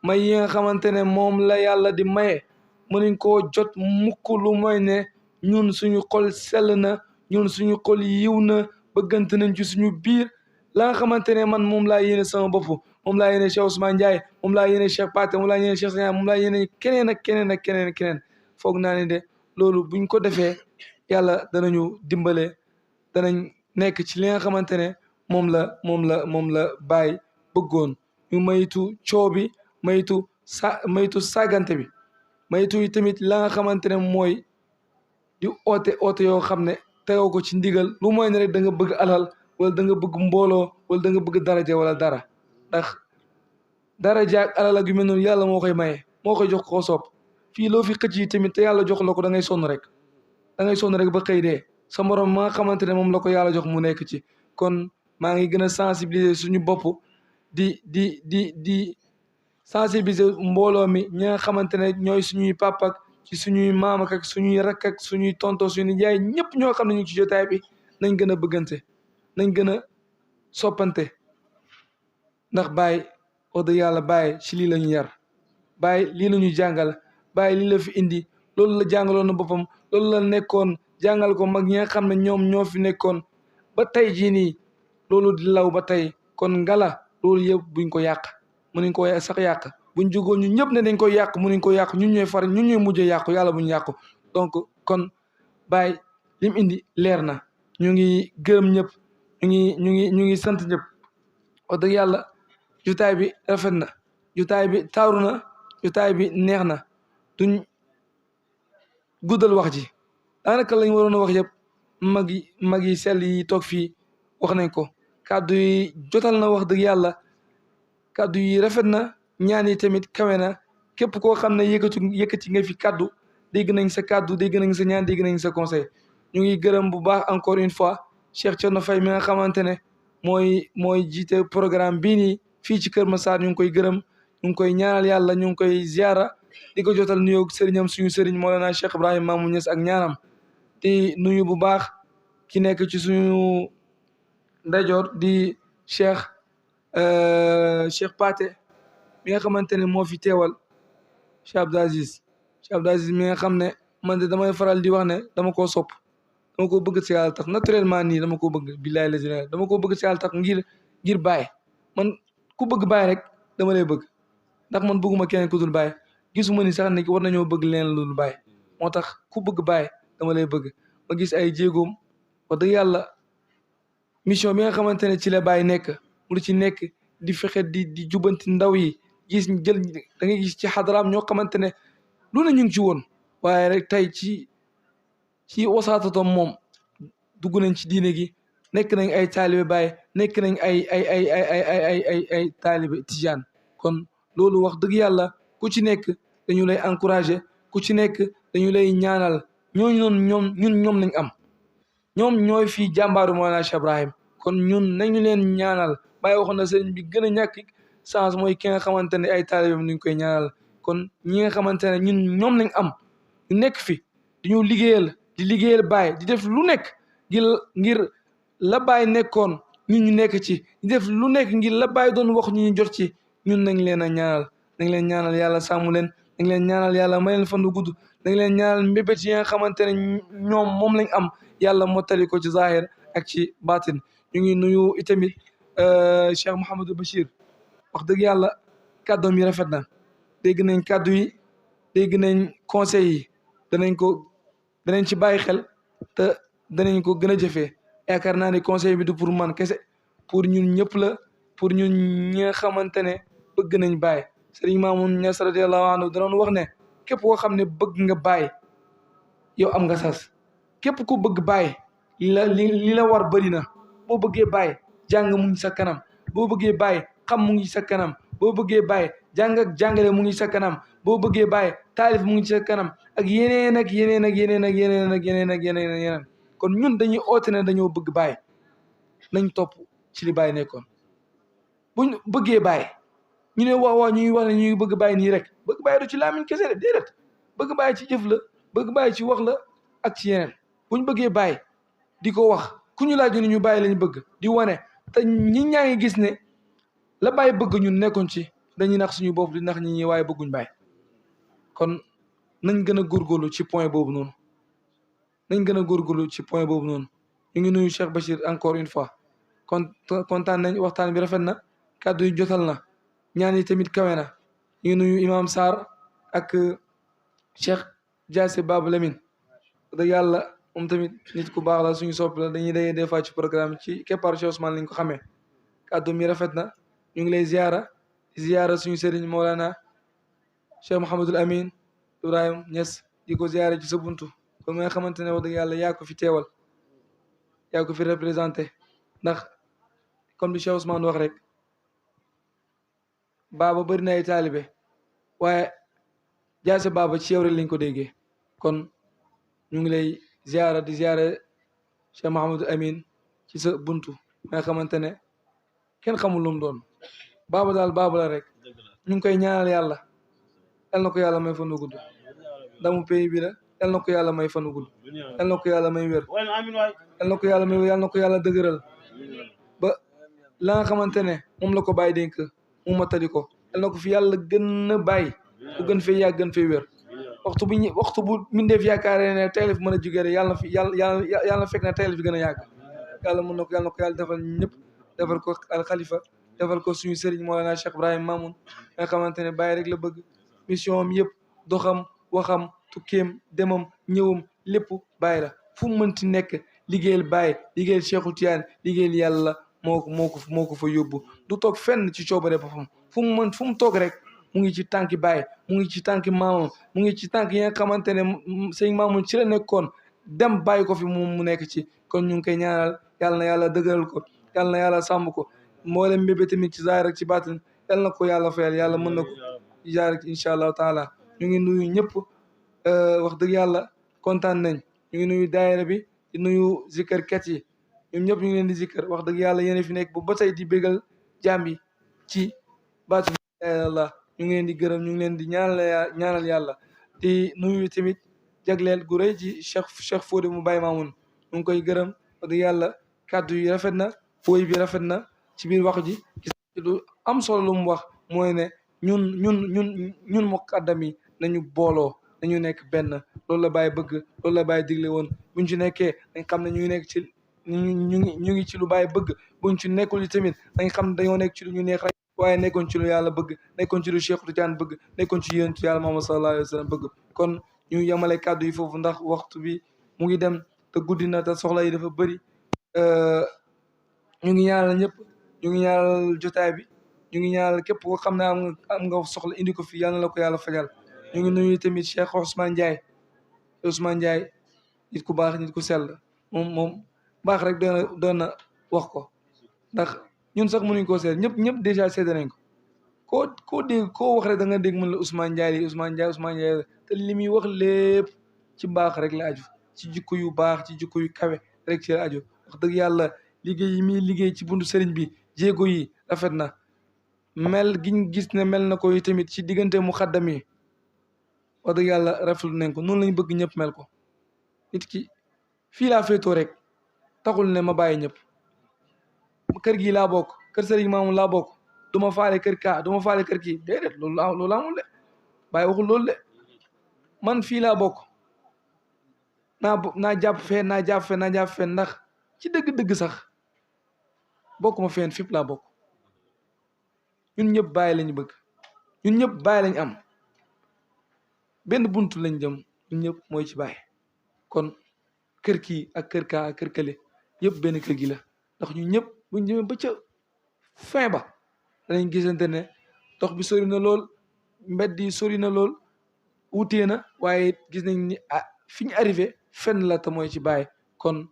[SPEAKER 2] may yi nga xamante ne moom la yàlla di maye mënuñ koo jot mukk lu mooy ne ñun suñu xol sell na ñun suñu xol yiw na bëggante nañ ci suñu biir la nga xamante ne man moom laa yéene sama bopp moom laa yéene Cheikh Ousmane Ndiaye moom laa yéene Cheikh Paté moom laa yéene Cheikh Sanya moom laa yéene keneen ak keneen foog naa ne de loolu buñ ko defee yàlla danañu dimbale danañ nekk ci li nga xamante ne moom la Baay bëggoon ñu maytu coow bi maytu sagante bi maytu tamit la nga xamante ne mooy di oote yoo xam ne tegoo ko ci ndigal lu mooy ne rek da nga bëgg alal wala da nga bëgg mbooloo wala da nga bëgg daraja wala dara ndax daraja ak alal ak yu mel noonu yàlla moo koy maye moo koy jox koo soob fii loo fi xëcc yi tamit te yàlla jox la ko da ngay sonn rek ba xëy dee sa morom ma nga xamante ne moom la ko yàlla jox mu nekk ci kon maa ngi gën a sensibiliser suñu bopp di sensibiliser mbooloo mi ñi nga xamante ne ñooy suñuy papa ak ci suñuy maam ak suñuy rakk ak suñuy tonto suñuy yaay ñëpp ñoo xam ne ñu ngi ci jotaay bi nañ gën a bëggante nañ gën a soppante ndax Baay wax dëgg yàlla Baay ci lii la ñu yar Baay lii la ñu jàngal Baay lii la fi indi loolu la jàngaloon na boppam loolu la nekkoon jàngal ko mag ñi nga xam ne ñoom ñoo fi nekkoon ba tey jii nii loolu di law ba tey kon ngala loolu yëpp buñ ko yàq mënuñ ko sax yàq buñ jógoon ñun ñëpp ne dañ koy yàq mënuñ ko yàq ñun ñooy far ñun ñooy mujjee yàqu yàlla buñ yàqu donc kon Baye lim indi leer na ñu ngi gërëm ñëpp ñu ngi sant ñëpp wax dëgg yàlla jotaay bi rafet na jotaay bi taaru na jotaay bi neex na duñ guddal wax ji daanaka lañ waroon a wax yëpp mag yi sell yi toog fii wax nañ ko kàddu yi jotal na wax dëgg yàlla kàddu yi rafet na ñaan yi tamit kawe na képp koo xam ne yëkkati nga fi kàddu dégg nañ sa kàddu dégg nañ sa ñaan dégg nañ sa conseil ñu ngi gërëm bu baax encore une fois Cheikh Thierno Faye mi nga xamante ne mooy jiite programme bii nii fii ci Kër Massar ñu ngi koy gërëm ñu ngi koy ñaanal yàlla ñu ngi koy ziara di ko jotal nuyoo sëriñam suñu sëriñ Mawlana Cheikh Ibrahim Mamou Niass ak ñaanam di nuyu bu baax ki nekk ci suñu ndeyjoor di Cheikh Pathé mi nga xamante ne moo fi teewal Cheikh Abdou Aziz mi nga xam ne man de damay faral di wax ne dama koo sopp dama ko bëgg si yàlla tax naturellement nii dama ko bëgg billahi la dama ko bëgg si yàlla tax ngir Baye man ku bëgg Baye rek dama lay bëgg ndax man bëgguma keneen ku dul Baye gisuma ni sax ne war nañoo bëgg leen lu dul Baye moo tax ku bëgg Baye dama lay bëgg ma gis ay jéegoom wax dëgg yàlla mission bi nga xamante ne ci la Baye nekk mu ci nekk di fexe di jubanti ndaw yi gis jël da ngay gis ci xadaraam ñoo xamante ne lu ne ñu ngi ci woon waaye rek tey ci wasaatatom moom dugg nañ ci diine gi nekk nañ ay taalibe Baye nekk nañ ay taalibe tijaan kon loolu wax dëgg yàlla ku ci nekk dañu lay encourager ku ci nekk dañu lay ñaanal ñooñu noonu ñoom lañ am ñoom ñooy fii jàmbaaru Mawlana Cheikh Ibrahim kon ñun nañu leen ñaanal Baye waxoon na sëriñ bi gën a ñàkk chance mooy ki nga xamante ne ay taalibeem ñu koy ñaanal kon ñi nga xamante ne ñoom lañ am ñu nekk fi di liggéeyal Baye di def lu nekk ngir la Baye nekkoon ñu nekk ci di def lu nekk ngir la Baye doon wax ñu jot ci ñun nañ leen a ñaanal nañ leen ñaanal yàlla sàmm leen nañ leen ñaanal yàlla may leen fan du gudd nañ leen ñaanal mbébét yi nga xamante ne ñoom moom lañ am yàlla mottali ko ci zahir ak ci batin ñu ngi nuyu itamit Cheikh Mouhamadou Bachir wax dëgg yàlla kàddoom yi rafet na dégg nañ kàddu yi dégg nañ conseil yi danañ ci bàyyi xel te danañ ko gën a jëfee yaakaar naa ne conseil bi du pour man kese pour ñun ñëpp la pour ñun ñi nga xamante ne bëgg nañ Baye Serigne Mamoun Niass radiyallahu anhu danoon wax ne képp koo xam ne bëgg nga Baye yow am nga sas képp ku bëgg Baye li la war bëri na boo bëggee Baye jàng mu ngi sa kanam boo bëggee Baye xam mu ngi sa kanam boo bëggee Baye jàng ak jàngale mu ngi sa kanam boo bëggee Baye taalif mu ngi sa kanam ak yeneen ak yeneen ak yeneen ak yeneen ak yeneen ak yeneen ak yeneen kon ñun dañuy oote ne dañoo bëgg Baye nañ topp ci li Baye nekkoon buñ bëggee Baye ñu ne waaw ñu ngi wax ne ñu ngi bëgg Baye nii rek bëgg Baye du ci làmmiñ kese de déedéet bëgg Baye ci jëf la bëgg Baye ci wax la ak ci yeneen buñ bëggee Baye di ko wax ku ñu laaj ñu Baye lañ bëgg di wane te ñi ñaa ngi gis ne la Baye bëgg ñun nekkoon ci dañuy nax suñu bopp di nax ñi ñi waaye bëgguñ Baye kon nañ gën a góorgóorlu ci point boobu noonu ñu ngi nuyu Cheikh Bachir encore une fois kontaan nañ waxtaan bi rafet na kàddu yi jotal na ñaan yi tamit kawe na ñu ngi nuyu Imam Sarr ak Cheikh Diassé Babou Lamine dëgg yàlla moom tamit nit ku baax la suñu sopp la dañuy dayee des fois ci programme ci keppaaru Cheikh Ousmane lañ ko xamee kàddu mi rafet na ñu ngi lay ziara suñu sëriñ Mawlana Cheikh Mouhamadul Amin Ibrahim Niass di ko ziara ci sa buntu kon nga xamante ne wax dëgg yàlla yaa ko fi teewal yaa ko fi représenté ndax comme li Cheikh Ousmane wax rek baaba bëri na ay taalibe waaye jaase baaba ci yow rek lañ ko déggee kon ñu ngi lay ziara di ziara Cheikh Mouhamadul Amin ci sa buntu nga xamante ne kenn xamul lu mu doon baaba daal baaba la rek ñu ngi koy ñaanal yàlla yal na ko yàlla may fan wu gudd ndamu pays bi la yal na ko yàlla may fan wu gudd yal na ko yàlla may wér yal na ko yàlla may wér yal na ko yàlla dëgëral ba la nga xamante ne moom la ko bàyyi dénk mu matali ko yal na ko fi yàlla gën a bàyyi bu gën fee yàgg gën fee wér waxtu bu mindeef yaakaaree ne tey la fi mën a jugee rek yàlla na fekk ne tey la fi gën a yàgg yàlla mën na ko yàlla defal ñëpp defal ko al xalifa defal ko suñu sëriñ Mawlana Cheikh Ibrahim Mamoun nga xamante ne Baye rek la bëgg mission am yëpp doxam waxam tukkeem demam ñëwam lépp Baye la fu mu mënti nekk liggéeyal Baye liggéeyal Cheikhul Tiyaan liggéeyal yàlla moo ko fa yóbbu du toog fenn ci coobare boppam fu mu toog rek mu ngi ci tànki Baye mu ngi ci tànki maamam mu ngi ci tànk yi nga xamante ne sëñ Mamoun ci la nekkoon dem bàyyi ko fi mu nekk ci kon ñu ngi koy ñaanal yàlla na yàlla dëgëral ko yàlla na yàlla sàmm ko mboolem mbébé tamit ci zaahir ak ci baatin yàlla na ko yàlla fayal yàlla mën na ko jaar incha allahu taala ñu ngi nuyu ñëpp wax dëgg yàlla kontaan nañ ñu ngi nuyu daayira bi di nuyu zikkarkat yi ñoom ñëpp ñu ngi leen di zikkar wax dëgg yàlla yéen fi nekk bu ba tey di bégal jaam yi ci baatu yàlla ñu ngi leen di gërëm ñu ngi leen di ñaanal yàlla di nuyu tamit jagleel gu rëy ci Cheikh Fodé mu Baye Mamoun ñu ngi koy gërëm wax dëgg yàlla kàddu yi rafet na woy bi rafet na ci biir wax ji gis lu am solo lu mu wax mooy ne ñun muqaddam yi nañu booloo nañu nekk benn loolu la Baye bëgg loolu la Baye digle woon buñ ci nekkee dañ xam ne ñu ngi nekk ci ñu ngi ci lu Baye bëgg buñ ci nekkul yi tamit dañ xam ne dañoo nekk ci lu ñu neex rek waaye nekkoon ci lu yàlla bëgg nekkoon ci lu Cheikh Tidiane bëgg nekkoon ci yonent yàlla Muhammad sallallahu alayhi wa sallam bëgg kon ñu yemale kàddu yi foofu ndax waxtu bi mu ngi dem te guddi na te soxla yi dafa bëri ñu ngi ñaanal ñëpp ñu ngi ñaanal jotaay bi ñu ngi ñaanal képp koo xam ne am nga soxla indi ko fi yàlla na la ko yàlla fajal ñu ngi nuyu tamit Cheikh Ousmane Ndiaye nit ku baax nit ku sell moom baax rek doon na wax ko ndax ñun sax mënuñ koo seet ñëpp dèjà seede nañ ko koo dégg koo wax rek da nga dégg mën la Ousmane Ndiaye li Ousmane Ndiaye te li muy wax lépp ci mbaax rek la aju ci jikko yu baax ci jikko yu kawe rek ci la aju wax dëgg yàlla liggéey yi muy liggéey ci buntu sëriñ bi jéego yi rafet na mel giñ gis ne mel na ko yi tamit ci diggante mu xaddam yi wax dëgg yàlla rafetlu nañ ko noonu lañ bëgg ñëpp mel ko nit ki fii laa féetoo rek taxul ne ma bàyyi ñëpp kër gi laa bokk kër sëriñ Mamoun laa bokk du ma faale kër kaa du ma faale kër kii déedéet loolu amul de bàyyi waxul loolu de man fii laa bokk naa jàpp fee ndax ci dëgg-dëgg sax bokk ma feen fépp laa bokk ñun ñëpp bàyyi lañu bëgg ñun ñëpp bàyyi lañ am benn buntu lañ jëm ñun ñëpp mooy ci bàyyi kon kër kii ak kër kaa ak kër kële yëpp benn kër gi la ndax ñun ñëpp buñ jëmee ba ca fin ba danañ gisante ne dox bi sori na lool mbedd yi sori na lool wutee na waaye gis nañ ni fi ñu arrivé fenn la te mooy ci bàyyi kon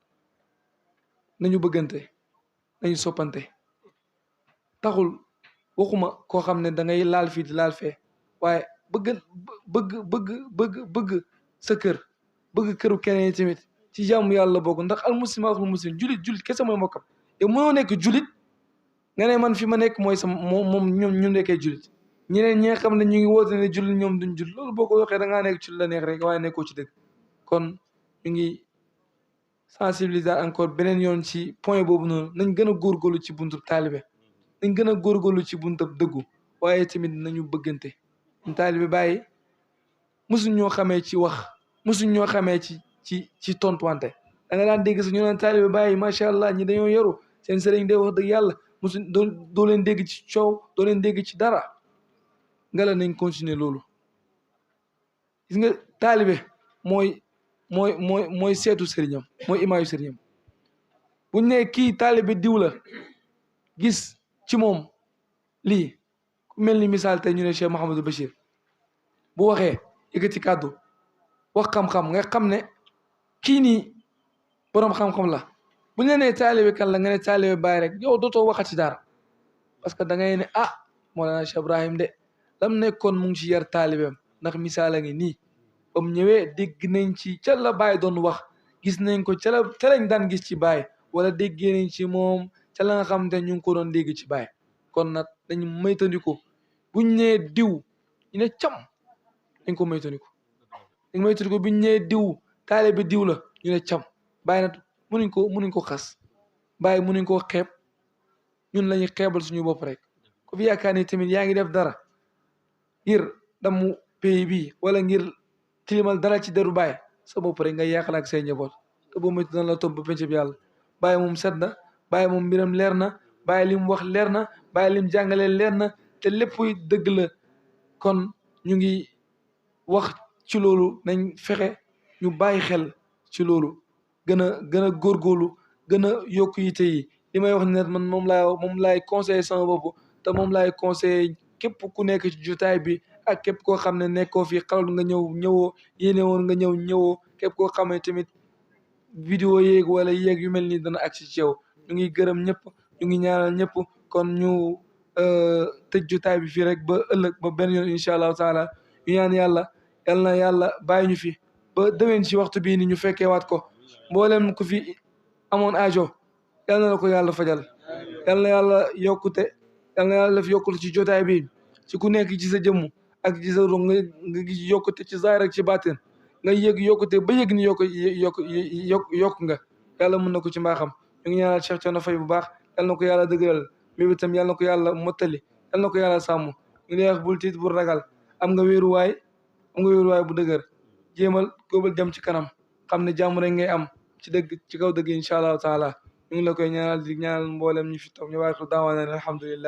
[SPEAKER 2] nañu bëggante nañu soppante taxul waxuma koo xam ne da ngay laal fii di laal fee waaye bëgg sa kër bëgg këru keneen yi tamit ci jàmm yàlla bokk ndax al muslim axul muslim julit kese mooy mbokkam yow mënoo nekk julit nga ne man fi ma nekk mooy sama moom ñoom ñu nekkee julit ñeneen ñi nga xam ne ñu ngi woote ne julit ñoom duñ julit loolu boo ko waxee da ngaa nekk ci la neex rek waaye nekkoo ci dëgg kon ñu ngi sensibiliser encore beneen yoon ci point boobu noonu nañ gën a góorgóorlu ci buntu taalibe nañ gën a góorgóorlu ci buntu dëggu waaye tamit nañu bëggante ñu taalibe bàyyi mosuñ ñoo xamee ci wax mosuñ ñoo xamee ci tontuwante da nga daan dégg sax ñu naan taalibe bàyyi macha allah ñi dañoo yaru seen sëriñ day wax dëgg yàlla mosuñ doo leen dégg ci coow doo leen dégg ci dara nga la nañ continuer loolu gis nga taalibe mooy seetu sëriñam mooy imaayu sëriñam buñ ne kii taalibe diw la gis ci moom lii ku mel ni misaal tey ñu ne Cheikh Mouhamadou Bachir bu waxee yëkkati kàddu wax xam-xam nga xam ne kii nii boroom xam-xam la bu ñu la nee taalibe kan la nga ne taalibe Baay rek yow dootoo waxati dara parce que da ngay ne Mawlana Cheikh Ibrahim de lam nekkoon mu ngi ci yar taalibeem ndax misaal a ngi nii ba mu ñëwee dégg nañ ci ca la Baay doon wax gis nañ ko ca lañ daan gis ci Baay wala déggee nañ ci moom ca la nga xam te ñu ngi ko doon dégg ci Baay kon nag dañu moytandiku buñ ñëwee diw ñu ne cam dañ ko moytandiku buñ ñëwee diw taalibe diw la ñu ne cam Baay nag mënuñ ko xas Baay mënuñ koo xeeb ñun lañuy xeebal suñu bopp rek ku fi yaakaar ni tamit yaa ngi def dara ngir damu pays bi wala ngir tilimal dara ci deru Baay sa bopp rek nga yàqal ak say njaboot te boo moytu dana la topp ba penc bi yàlla Baay moom set na Baay moom mbiram leer na bàyyi li mu wax leer na bàyyi li mu jàngalee leer na te lépp dëgg la kon ñu ngi wax ci loolu nañ fexe ñu bàyyi xel ci loolu gën a góorgóorlu gën a yokk yite yi li may wax ne man moom laay conseillé sama bopp te moom laay conseillé képp ku nekk ci jotaay bi ak képp koo xam ne nekkoo fi xalal nga ñëwoo yéene woon nga ñëwoo képp koo xam ne tamit vidéo yeeg wala yeeg yu mel nii dana agsi ci yow ñu ngi gërëm ñëpp ñu ngi ñaanal ñëpp kon ñu tëj jotaay bi fii rek ba ëllëg ba benn yoon incha allahu taala ñu ñaan yàlla yal na yàlla bàyyi ñu fi ba déwén ci waxtu bii ni ñu fekkee waat ko mboolem ku fi amoon aajo yal na la ko yàlla fajal yal na yàlla yokkute yal na yàlla def yokkute ci jotaay bi ci ku nekk ci sa jëmm ak ci sa ruux nga gis yokkute ci zaahir ak ci baatin nga yëg yokkute ba yëg ni yokk nga yàlla mën na ko ci mbaaxam ñu ngi ñaanal Cheikh Thierno Faye bu baax yal na ko yàlla dëgëral mi itam yal na ko yàlla mottali yal na ko yàlla sàmm ñu ngi lay wax bul tiit bul ragal am nga wéeruwaay bu dëgër jéemal góobal jëm ci kanam xam ne jàmm rek ngay am ci dëgg ci kaw dëgg incha allahu taala ñu ngi la koy ñaanal di ñaanal mboolem ñu fi toog ñu waaye ko daawaana alhamdulillah